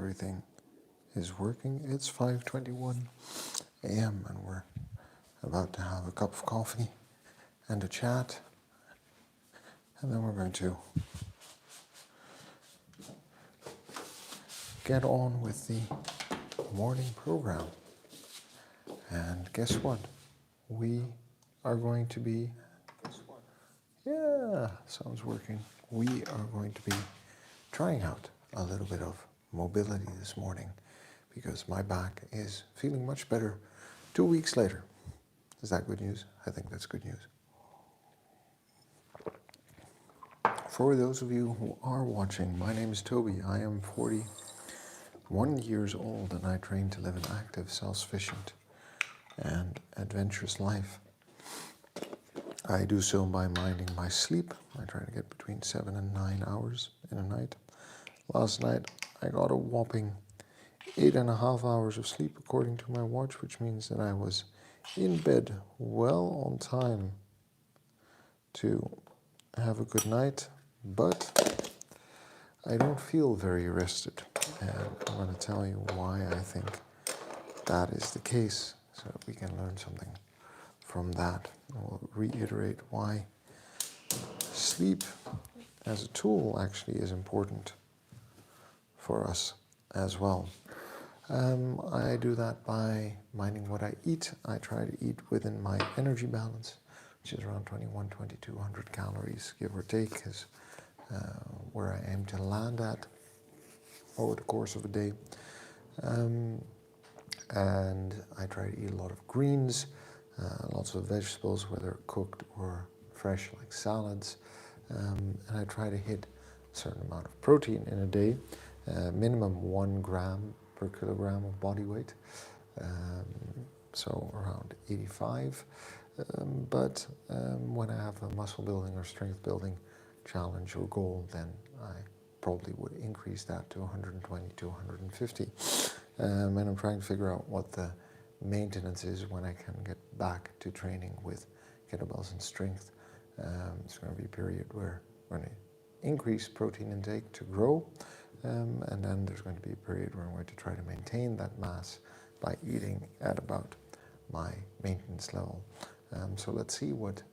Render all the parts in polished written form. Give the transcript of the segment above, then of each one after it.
everything is working. It's 5:21 a.m. and we're about to have a cup of coffee and a chat, and then we're going to get on with the morning program. And guess what? We are going to be, sounds working. We are going to be trying out a little bit of mobility this morning because my back is feeling much better 2 weeks later. Is that good news? I think that's good news. For those of you who are watching, my name is Toby. I am 41 years old and I train to live an active, self-sufficient and adventurous life. I do so by minding my sleep. I try to get between 7 and 9 hours in a night. Last night I got a whopping 8.5 hours of sleep according to my watch, which means that I was in bed well on time to have a good night, but I don't feel very rested, and I'm going to tell you why I think that is the case so that we can learn something from that. We'll reiterate why sleep as a tool actually is important for us as well. I do that by minding what I eat. I try to eat within my energy balance, which is around 2,200 calories, give or take, is where I aim to land at over the course of a day. And I try to eat a lot of greens, lots of vegetables, whether cooked or fresh, like salads. And I try to hit a certain amount of protein in a day, minimum 1 gram per kilogram of body weight, so around 85. But when I have a muscle building or strength building challenge or goal, then I probably would increase that to 120 to 150. And I'm trying to figure out what the maintenance is when I can get back to training with kettlebells and strength. It's going to be a period where we're going to increase protein intake to grow, and then there's going to be a period where I'm going to try to maintain that mass by eating at about my maintenance level. So let's see what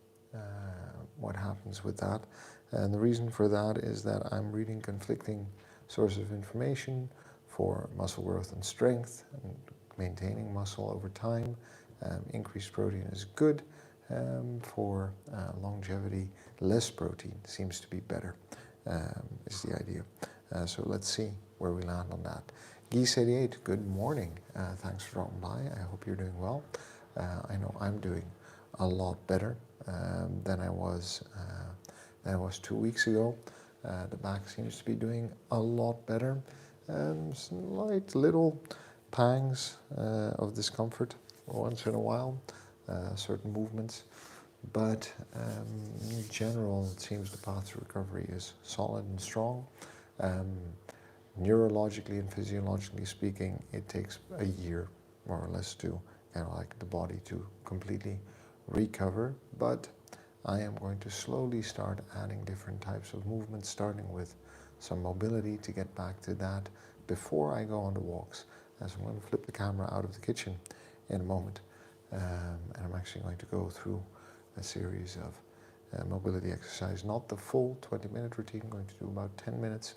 happens with that. And the reason for that is that I'm reading conflicting sources of information for muscle growth and strength and maintaining muscle over time. Increased protein is good. For longevity, less protein seems to be better, is the idea. So let's see where we land on that. Geese88, good morning. Thanks for dropping by. I hope you're doing well. I know I'm doing a lot better than I was 2 weeks ago. The back seems to be doing a lot better. Slight little pangs of discomfort once in a while, certain movements, but in general it seems the path to recovery is solid and strong. Neurologically and physiologically speaking, it takes a year more or less to kind of like the body to completely recover, but I am going to slowly start adding different types of movements, starting with some mobility to get back to that before I go on the walks. As I'm going to flip the camera out of the kitchen in a moment, and I'm actually going to go through a series of mobility exercise, not the full 20-minute routine. I'm going to do about 10 minutes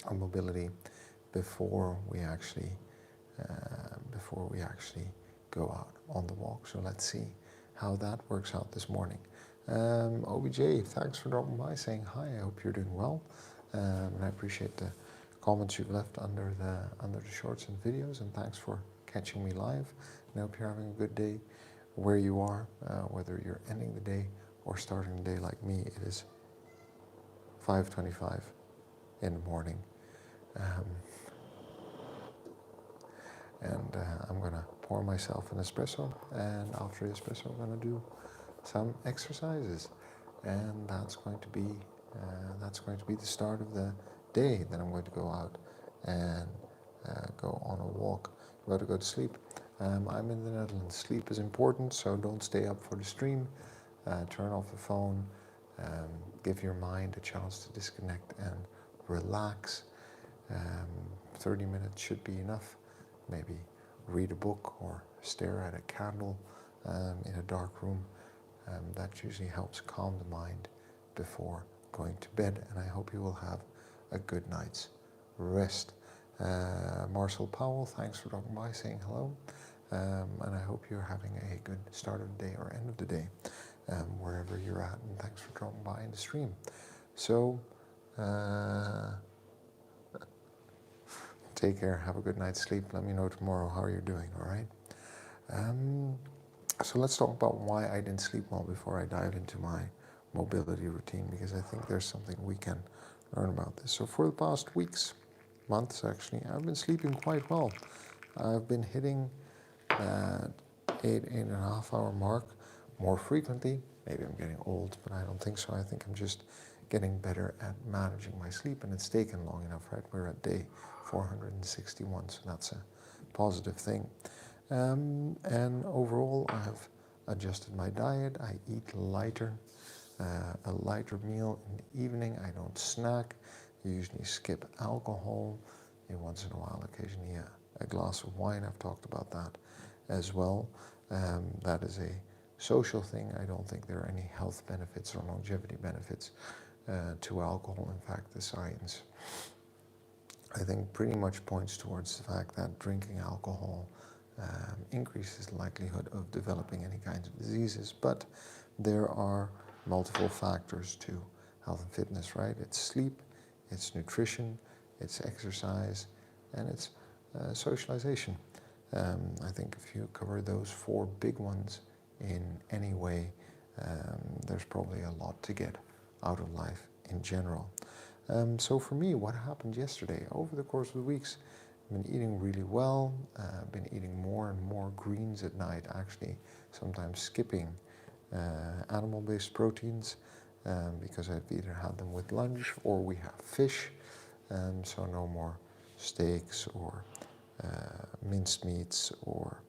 of mobility before we actually go out on the walk. So let's see how that works out this morning. OBJ, thanks for dropping by, saying hi. I hope you're doing well, and I appreciate the comments you've left under the shorts and videos, and thanks for catching me live. And I hope you're having a good day where you are, whether you're ending the day or starting the day like me. It is 5:25 in the morning, and I'm gonna pour myself an espresso, and after the espresso I'm gonna do some exercises, and that's going to be the start of the day. Then I'm going to go out and go on a walk. I'm about to go to sleep. I'm in the Netherlands. Sleep is important, so don't stay up for the stream. Turn off the phone. Give your mind a chance to disconnect and relax. 30 minutes should be enough. Maybe read a book or stare at a candle in a dark room. That usually helps calm the mind before going to bed, and I hope you will have a good night's rest. Marcel Powell, thanks for dropping by, saying hello, and I hope you're having a good start of the day or end of the day, wherever you're at, and thanks for dropping by in the stream. So, take care, have a good night's sleep, let me know tomorrow how you're doing, all right? So let's talk about why I didn't sleep well before I dive into my mobility routine, because I think there's something we can learn about this. So for the past weeks, months actually, I've been sleeping quite well. I've been hitting that 8.5 hour mark more frequently. Maybe I'm getting old, but I don't think so. I think I'm just getting better at managing my sleep, and it's taken long enough, right? We're at day 461, so that's a positive thing. And overall, I have adjusted my diet. I eat lighter, a lighter meal in the evening. I don't snack. I usually skip alcohol. Once in a while, occasionally a glass of wine. I've talked about that as well. That is a social thing. I don't think there are any health benefits or longevity benefits to alcohol. In fact, the science, I think, pretty much points towards the fact that drinking alcohol increases the likelihood of developing any kinds of diseases. But there are multiple factors to health and fitness, right? It's sleep, it's nutrition, it's exercise, and it's socialization. I think if you cover those 4 big ones in any way, there's probably a lot to get out of life in general. So for me, what happened yesterday, over the course of the weeks, I've been eating really well, been eating more and more greens at night, actually sometimes skipping animal-based proteins because I've either had them with lunch or we have fish, so no more steaks or minced meats or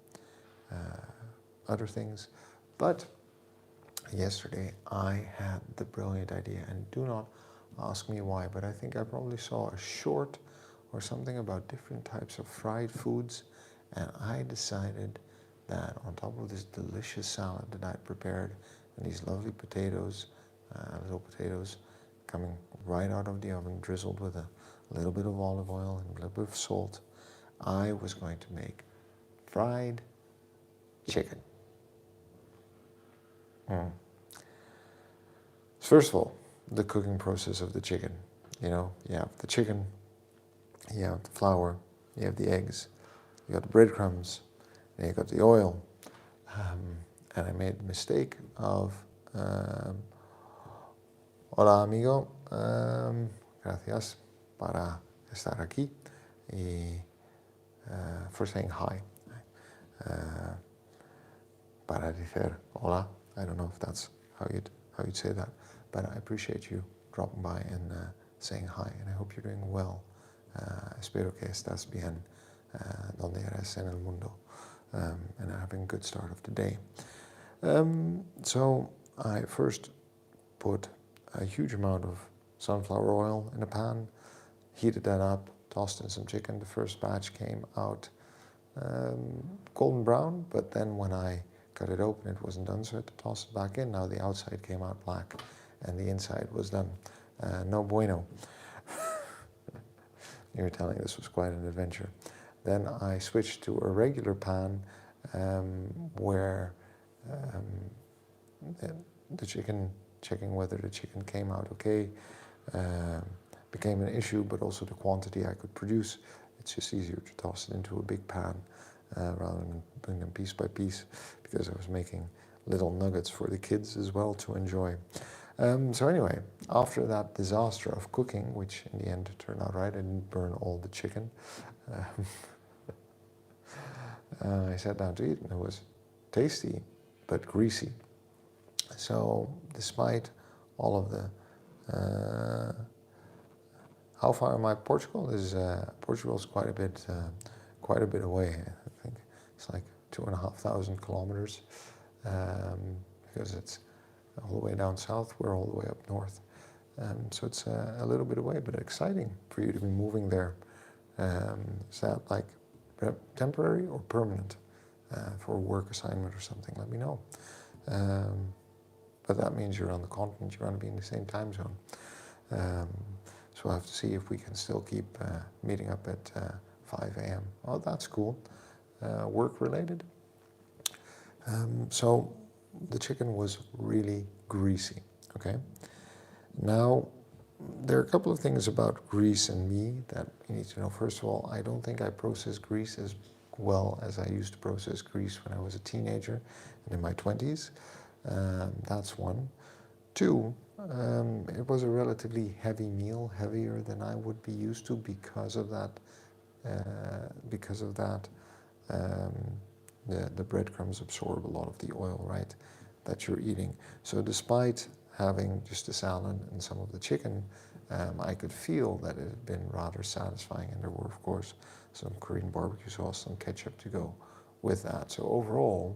other things. But yesterday I had the brilliant idea, and do not ask me why, but I think I probably saw a short or something about different types of fried foods, and I decided that on top of this delicious salad that I'd prepared and these lovely potatoes, little potatoes coming right out of the oven, drizzled with a little bit of olive oil and a little bit of salt, I was going to make fried chicken. First of all, the cooking process of the chicken. You know, you have the chicken, you have the flour, you have the eggs, you got the breadcrumbs, and you got the oil. And I made the mistake of, hola amigo, gracias para estar aquí, y for saying hi, para decir hola. I don't know if that's how you'd say that, but I appreciate you dropping by and saying hi, and I hope you're doing well. Espero que estás bien donde eres en el mundo, and having a good start of the day. So I first put a huge amount of sunflower oil in a pan, heated that up, tossed in some chicken. The first batch came out golden brown, but then when I cut it open, it wasn't done, so I had to toss it back in. Now the outside came out black and the inside was done. No bueno. You were telling this was quite an adventure. Then I switched to a regular pan where the chicken, checking whether the chicken came out okay, became an issue, but also the quantity I could produce. It's just easier to toss it into a big pan rather than doing them piece by piece, because I was making little nuggets for the kids as well to enjoy. So anyway, after that disaster of cooking, which in the end turned out right, I didn't burn all the chicken, I sat down to eat, and it was tasty but greasy. So despite all of the how far am I? Portugal is quite a bit away. I think it's like 2,500 kilometers, because it's all the way down south. We're all the way up north, so it's a little bit away, but exciting for you to be moving there Is that like temporary or permanent for a work assignment or something? Let me know. But that means you're on the continent, you're going to be in the same time zone. So we'll have to see if we can still keep meeting up at 5 a.m. Oh, that's cool. Work related. So the chicken was really greasy, okay? Now, there are a couple of things about grease and me that you need to know. First of all, I don't think I process grease as well as I used to process grease when I was a teenager and in my 20s. That's one. Two, it was a relatively heavy meal, heavier than I would be used to because of that. The breadcrumbs absorb a lot of the oil, right, that you're eating. So despite having just a salad and some of the chicken, I could feel that it had been rather satisfying, and there were, of course, some Korean barbecue sauce, some ketchup to go with that. So overall,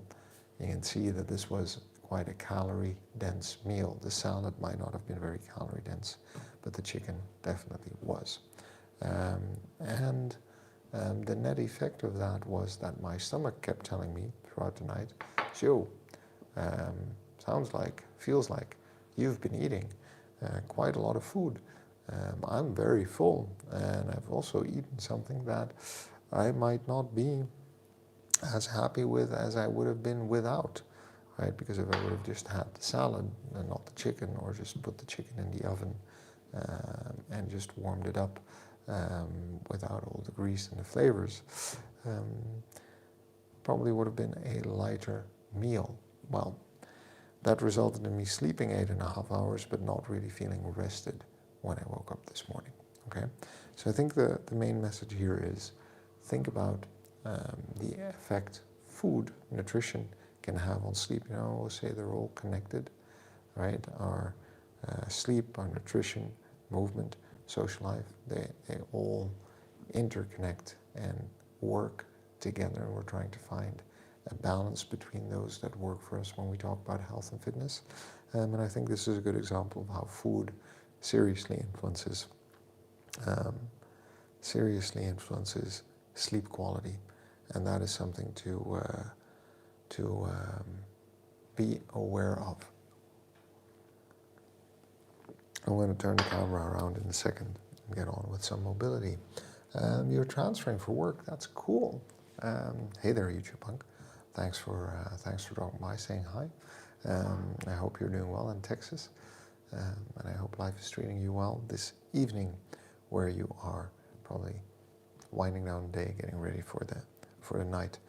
you can see that this was quite a calorie-dense meal. The salad might not have been very calorie-dense, but the chicken definitely was. The net effect of that was that my stomach kept telling me throughout the night, Joe, feels like you've been eating quite a lot of food. I'm very full, and I've also eaten something that I might not be as happy with as I would have been without, right? Because if I would have just had the salad and not the chicken, or just put the chicken in the oven and just warmed it up without all the grease and the flavors, probably would have been a lighter meal. Well, that resulted in me sleeping 8.5 hours, but not really feeling rested when I woke up this morning, okay? So I think the main message here is think about the effect food, nutrition can have on sleep. You know, I always say they're all connected, right? Our sleep, our nutrition, movement, social life, they all interconnect and work together, and we're trying to find a balance between those that work for us when we talk about health and fitness. And I think this is a good example of how food seriously influences sleep quality, and that is something to be aware of. I'm going to turn the camera around in a second and get on with some mobility. You're transferring for work. That's cool. Hey there, YouTube punk. Thanks for dropping by, saying hi. I hope you're doing well in Texas, and I hope life is treating you well this evening, where you are probably winding down the day, getting ready for the night,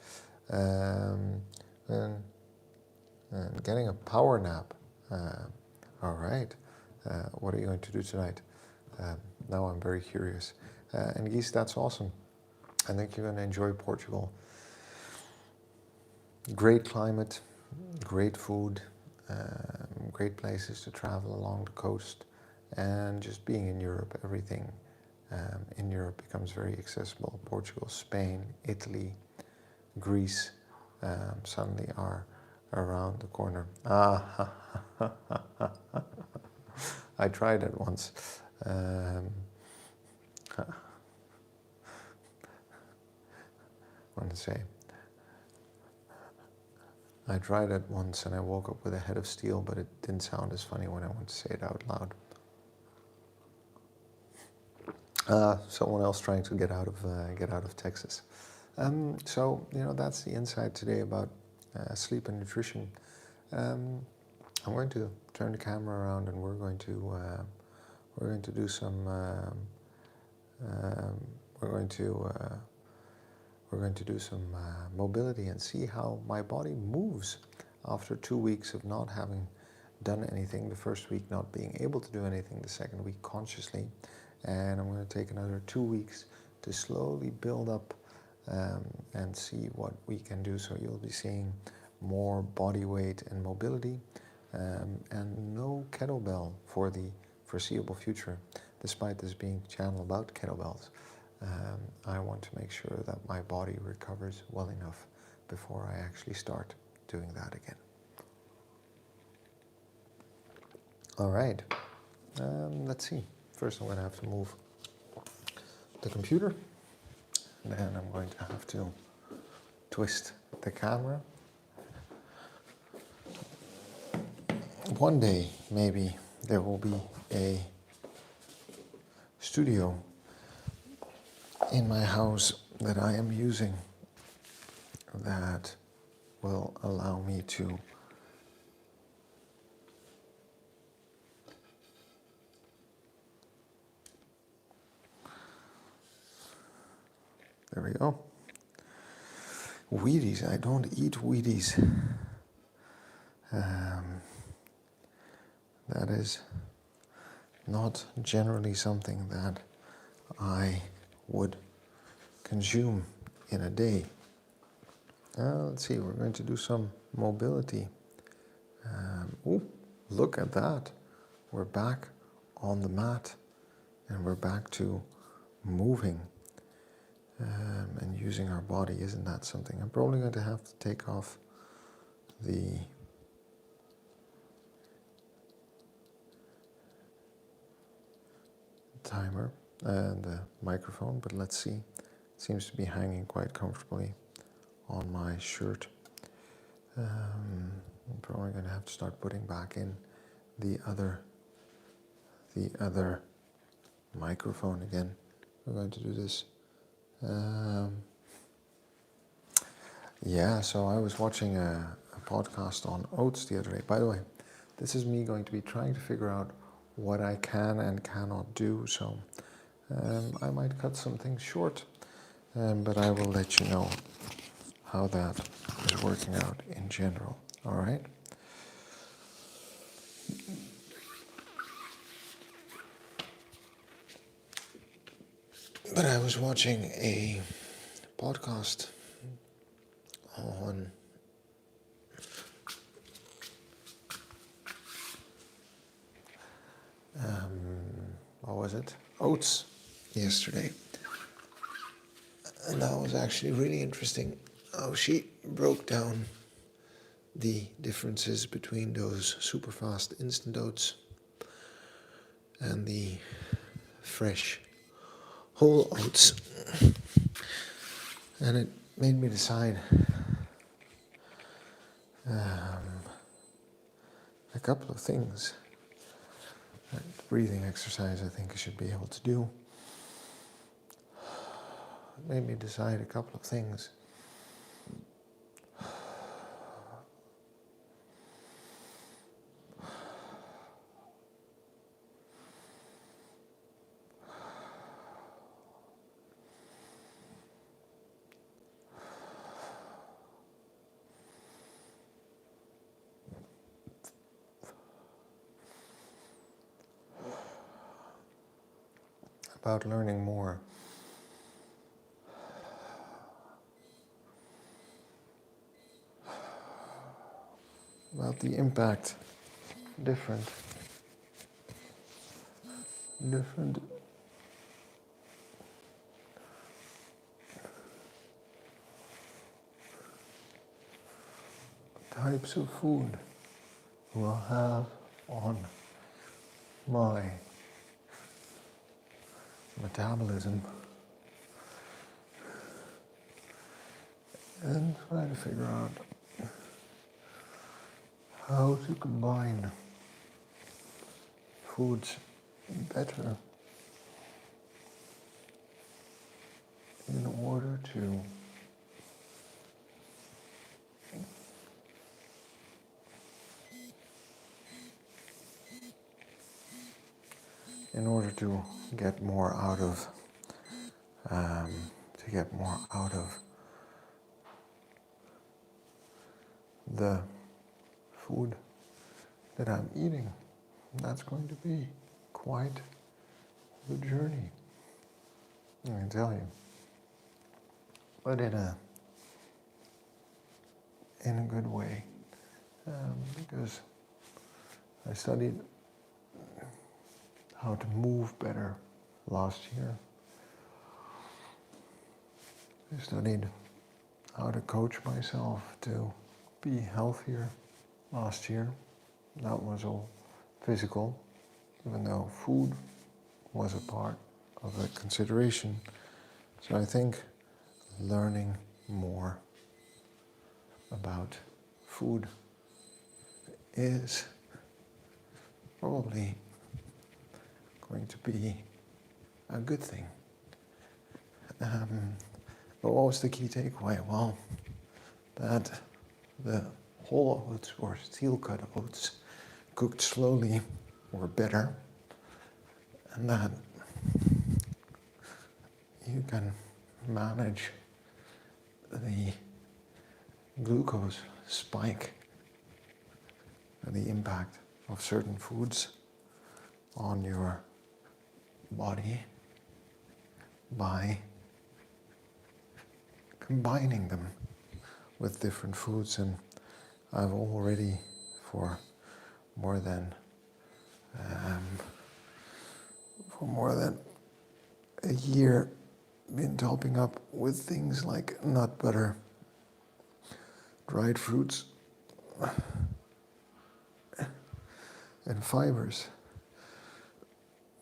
and getting a power nap. All right. What are you going to do tonight? Now I'm very curious. And Geese, that's awesome. I think you're going to enjoy Portugal. Great climate, great food, great places to travel along the coast, and just being in Europe, everything in Europe becomes very accessible. Portugal, Spain, Italy, Greece suddenly are around the corner. I tried it once. I want to say, I tried it once and I woke up with a head of steel, but it didn't sound as funny when I went to say it out loud. Someone else trying to get out of Texas. So that's the insight today about sleep and nutrition. I'm going to turn the camera around, and we're going to do some mobility and see how my body moves after 2 weeks of not having done anything. The first week not being able to do anything, the second week consciously, and I'm going to take another 2 weeks to slowly build up and see what we can do. So you'll be seeing more body weight and mobility, and no kettlebell for the foreseeable future, despite this being a channel about kettlebells. I want to make sure that my body recovers well enough before I actually start doing that again. All right, let's see. First I'm going to have to move the computer then I'm going to have to twist the camera. One day, maybe, there will be a studio in my house that I am using that will allow me to there we go. Wheaties, I don't eat Wheaties. That is not generally something that I would consume in a day. Let's see, we're going to do some mobility. Oh, look at that. We're back on the mat and we're back to moving and using our body. Isn't that something? I'm probably going to have to take off the timer and the microphone, but let's see. It seems to be hanging quite comfortably on my shirt. I'm probably going to have to start putting back in the other microphone again. We're going to do this. Yeah, so I was watching a podcast on oats the other day. By the way, this is me going to be trying to figure out what I can and cannot do. So I might cut some things short, but I will let you know how that is working out in general. All right? But I was watching a podcast on what was it? Oats yesterday. And that was actually really interesting how she broke down the differences between those super fast instant oats and the fresh whole oats. And it made me decide a couple of things. Breathing exercise I think I should be able to do. It made me decide a couple of things. About learning more about the impact different types of food will have on my metabolism, and try to figure out how to combine foods better in order to get more out of the food that I'm eating. That's going to be quite the journey, I can tell you. But in a good way, because I studied how to move better last year. I studied how to coach myself to be healthier last year. That was all physical, even though food was a part of the consideration. So I think learning more about food is probably going to be a good thing. But what was the key takeaway? Well, that the whole oats or steel-cut oats cooked slowly were better, and that you can manage the glucose spike and the impact of certain foods on your body by combining them with different foods. And I've already for more than a year been topping up with things like nut butter, dried fruits, and fibers.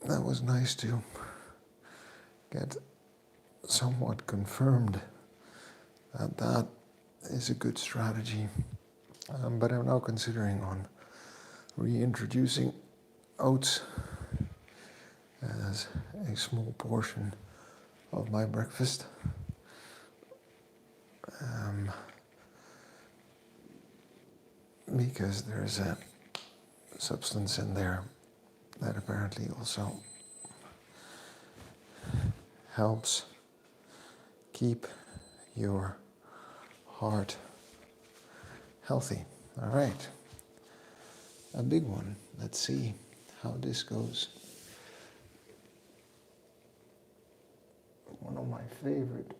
That was nice to get somewhat confirmed that that is a good strategy. But I'm now considering on reintroducing oats as a small portion of my breakfast. Because there's a substance in there that apparently also helps keep your heart healthy. All right, a big one. Let's see how this goes. One of my favorite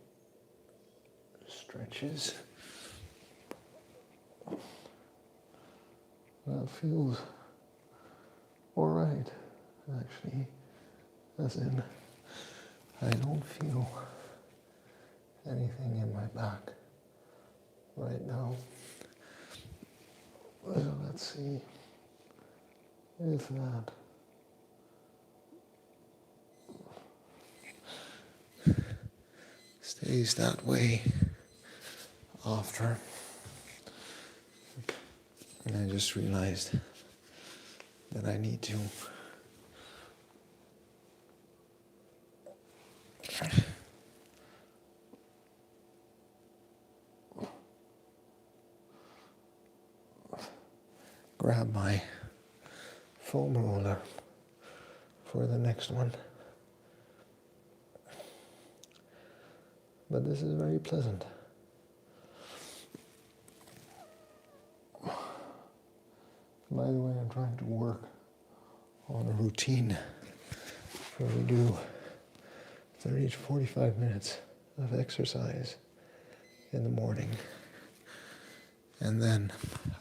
stretches. That feels all right, actually, as in I don't feel anything in my back right now. So let's see if that stays that way after. And I just realized that I need to grab my foam roller for the next one. But this is very pleasant. By the way, I'm trying to work on a routine where we do 30 to 45 minutes of exercise in the morning. And then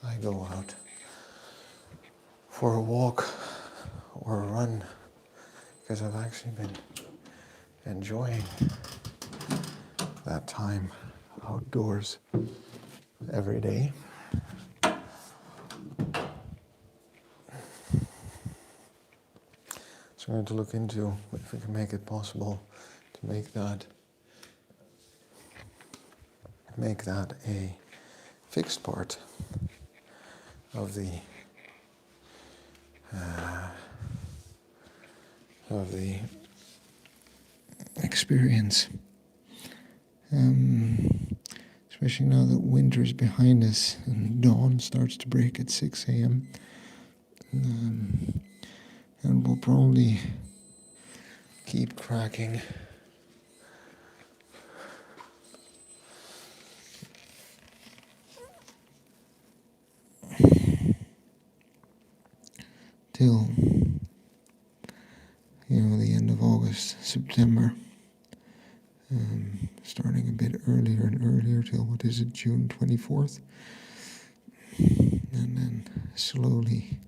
I go out for a walk or a run, because I've actually been enjoying that time outdoors every day. So I'm going to look into if we can make it possible to make that a fixed part of the experience. Especially now that winter's behind us and dawn starts to break at 6 a.m. And we'll probably keep cracking till, the end of August, September. Starting a bit earlier and earlier till, June 24th. And then slowly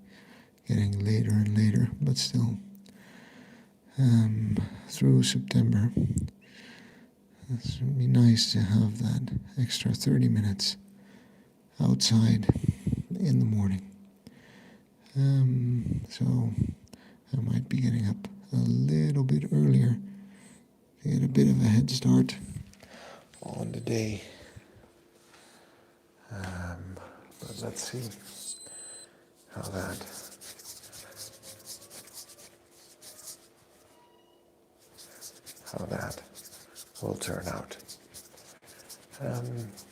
getting later and later, but still through September. It would be nice to have that extra 30 minutes outside in the morning. So I might be getting up a little bit earlier to get a bit of a head start on the day. But let's see how that will turn out.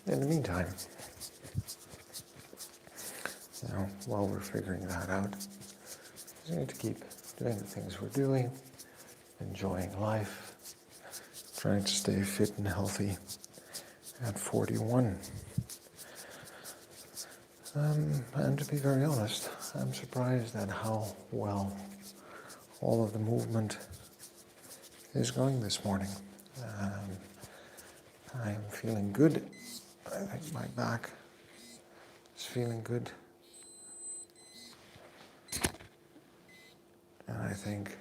In the meantime, while we're figuring that out, we just need to keep doing the things we're doing, enjoying life, trying to stay fit and healthy at 41. And to be very honest, I'm surprised at how well all of the movement is going this morning. I am feeling good. I think my back is feeling good. And I think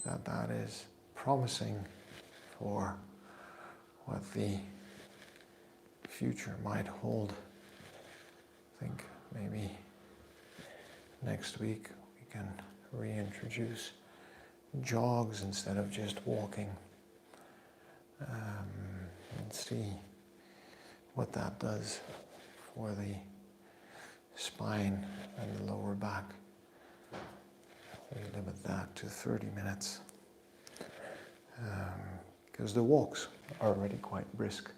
that is promising for what the future might hold. I think maybe next week we can reintroduce jogs instead of just walking, and see what that does for the spine and the lower back. We limit that to 30 minutes because the walks are already quite brisk.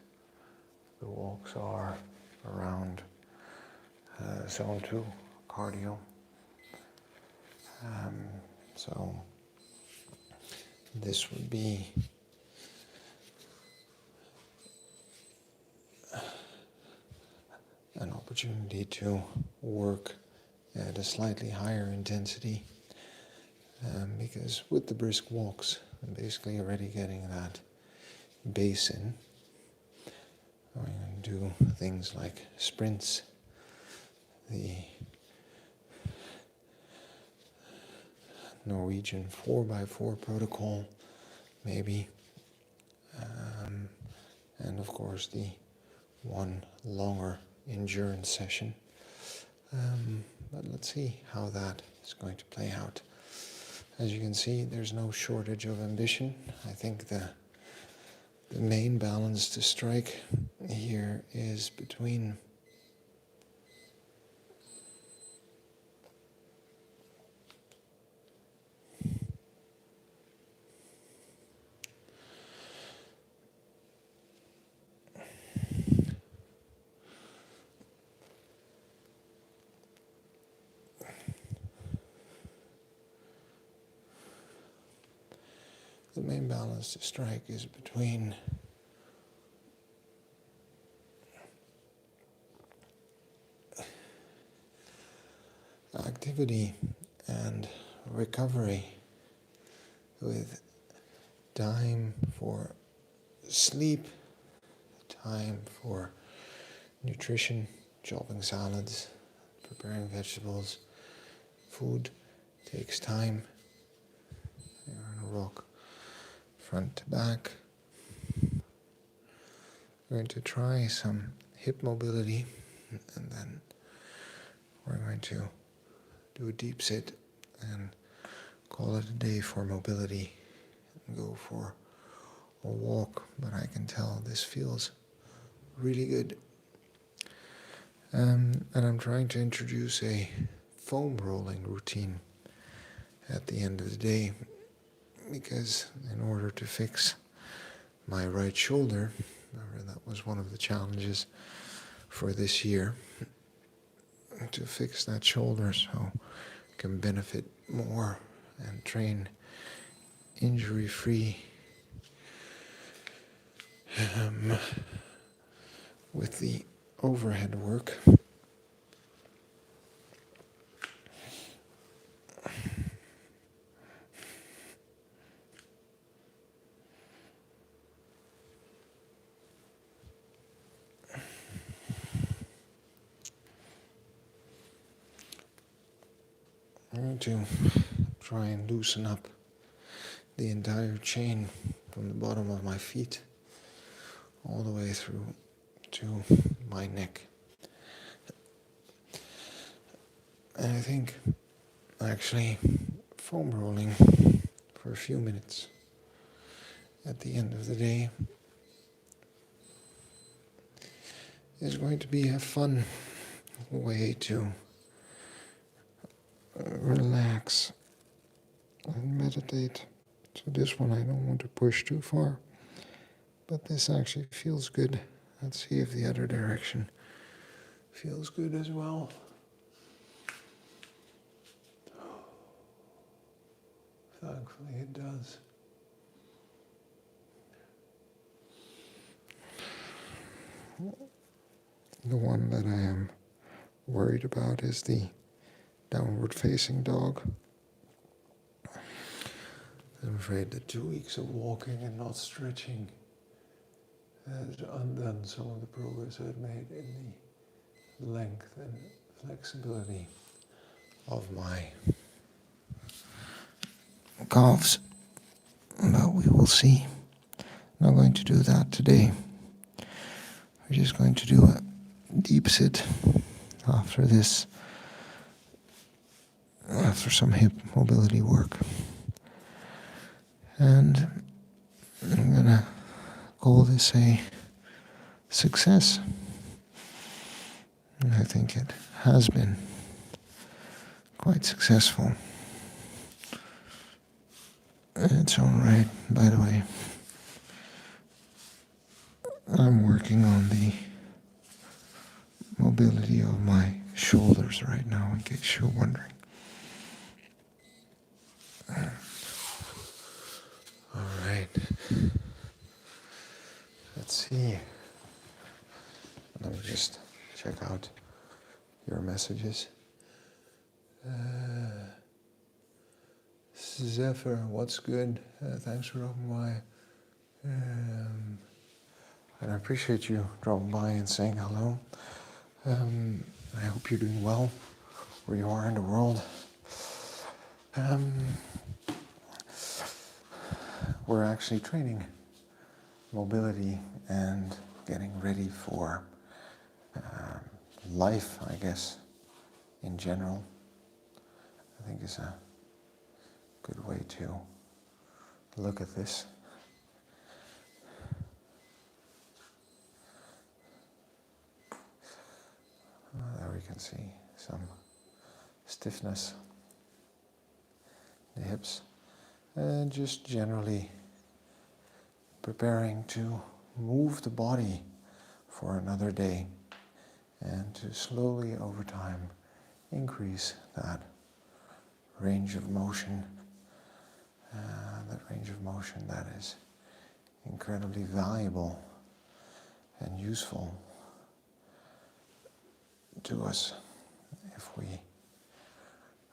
The walks are around zone 2 cardio. So this would be an opportunity to work at a slightly higher intensity, because with the brisk walks, I'm basically already getting that base in. I'm going to do things like sprints, the Norwegian 4x4 protocol, maybe, and of course the one longer endurance session. But let's see how that is going to play out. As you can see, there's no shortage of ambition. I think the main balance to strike here is between activity and recovery, with time for sleep, time for nutrition, chopping salads, preparing vegetables. Food takes time. You're on a rock front to back. We're going to try some hip mobility, and then we're going to do a deep sit and call it a day for mobility and go for a walk. But I can tell this feels really good. And I'm trying to introduce a foam rolling routine at the end of the day, because in order to fix my right shoulder, remember that was one of the challenges for this year, to fix that shoulder so I can benefit more and train injury-free with the overhead work. I'm going to try and loosen up the entire chain from the bottom of my feet all the way through to my neck. And I think actually foam rolling for a few minutes at the end of the day is going to be a fun way to relax and meditate. So this one I don't want to push too far, but this actually feels good. Let's see if the other direction feels good as well. Thankfully it does. The one that I am worried about is the downward facing dog. I'm afraid that 2 weeks of walking and not stretching has undone some of the progress I've made in the length and flexibility of my calves. But we will see. I'm not going to do that today. We're just going to do a deep sit after this, after some hip mobility work. And I'm gonna call this a success. And I think it has been quite successful in its own right, by the way. I'm working on the mobility of my shoulders right now, in case you're wondering. All right. Let's see. Let me just check out your messages. Zephyr, what's good? Thanks for dropping by. And I appreciate you dropping by and saying hello. I hope you're doing well where you are in the world. We're actually training mobility and getting ready for life, I guess, in general. I think is a good way to look at this. There we can see some stiffness in the hips, and just generally preparing to move the body for another day and to slowly over time increase that range of motion, that is incredibly valuable and useful to us if we are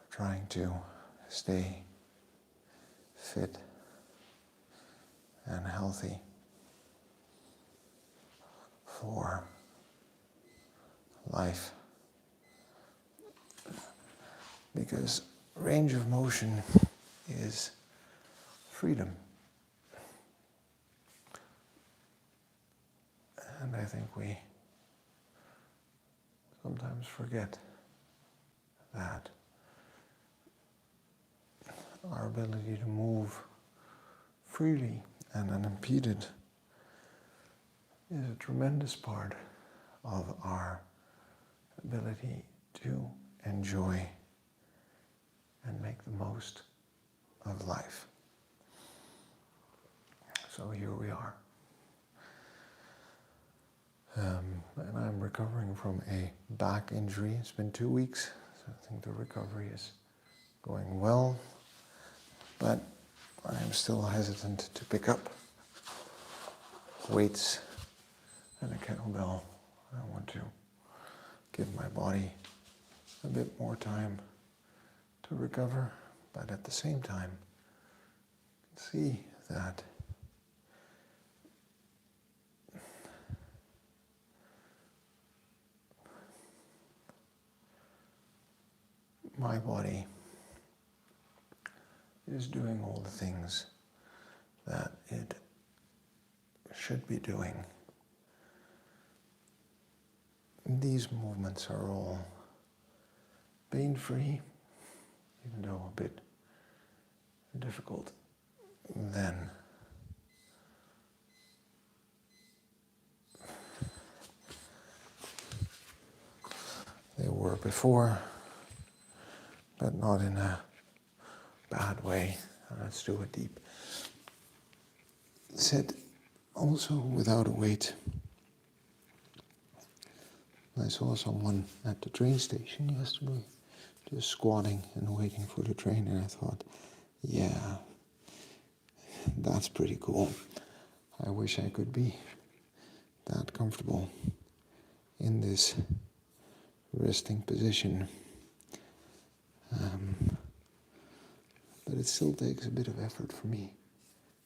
trying to stay fit and healthy for life. Because range of motion is freedom. And I think we sometimes forget that our ability to move freely and unimpeded is a tremendous part of our ability to enjoy and make the most of life. So here we are. And I'm recovering from a back injury. It's been 2 weeks, so I think the recovery is going well. But I am still hesitant to pick up weights and a kettlebell. I want to give my body a bit more time to recover, but at the same time, see that my body is doing all the things that it should be doing. These movements are all pain-free, even though a bit difficult then. before, but not in a bad way. Let's do a deep sit, also without a weight. I saw someone at the train station yesterday just squatting and waiting for the train, and I thought, yeah, that's pretty cool. I wish I could be that comfortable in this resting position. But it still takes a bit of effort for me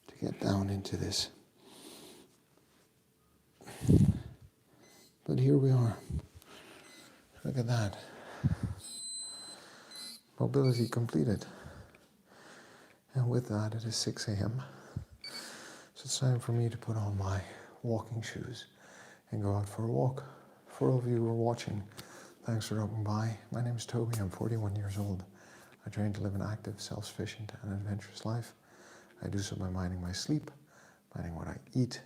to get down into this. But here we are. Look at that. Mobility completed. And with that, it is 6 a.m. So it's time for me to put on my walking shoes and go out for a walk. For all of you who are watching, thanks for dropping by. My name is Toby. I'm 41 years old. I train to live an active, self-sufficient and adventurous life. I do so by minding my sleep, minding what I eat,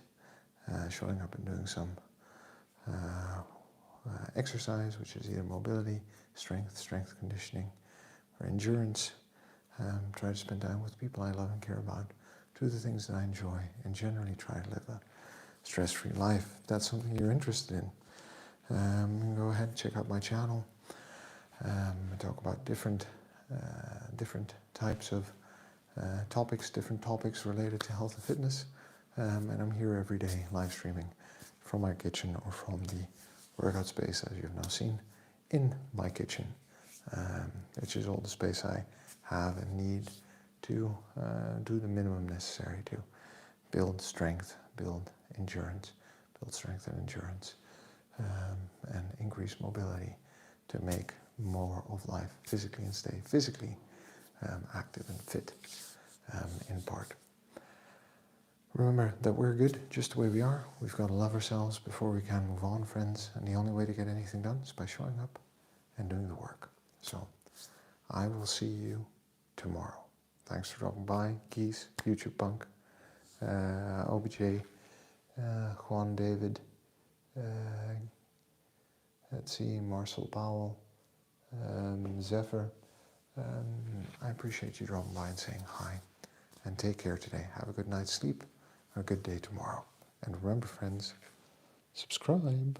showing up and doing some exercise, which is either mobility, strength conditioning, or endurance. Try to spend time with people I love and care about, do the things that I enjoy, and generally try to live a stress-free life. If that's something you're interested in, go ahead and check out my channel. I talk about different types of different topics related to health and fitness, and I'm here every day live streaming from my kitchen or from the workout space, as you've now seen, in my kitchen, which is all the space I have and need to do the minimum necessary to build strength, build endurance, build strength and endurance, and increase mobility to make more of life physically and stay physically active and fit in part. Remember that we're good just the way we are. We've got to love ourselves before we can move on, friends. And the only way to get anything done is by showing up and doing the work. So I will see you tomorrow. Thanks for dropping by. Keys, YouTube Punk, OBJ, Juan David, let's see, Marcel Powell, Zephyr. I appreciate you dropping by and saying hi. And take care today. Have a good night's sleep, a good day tomorrow. And remember, friends, subscribe.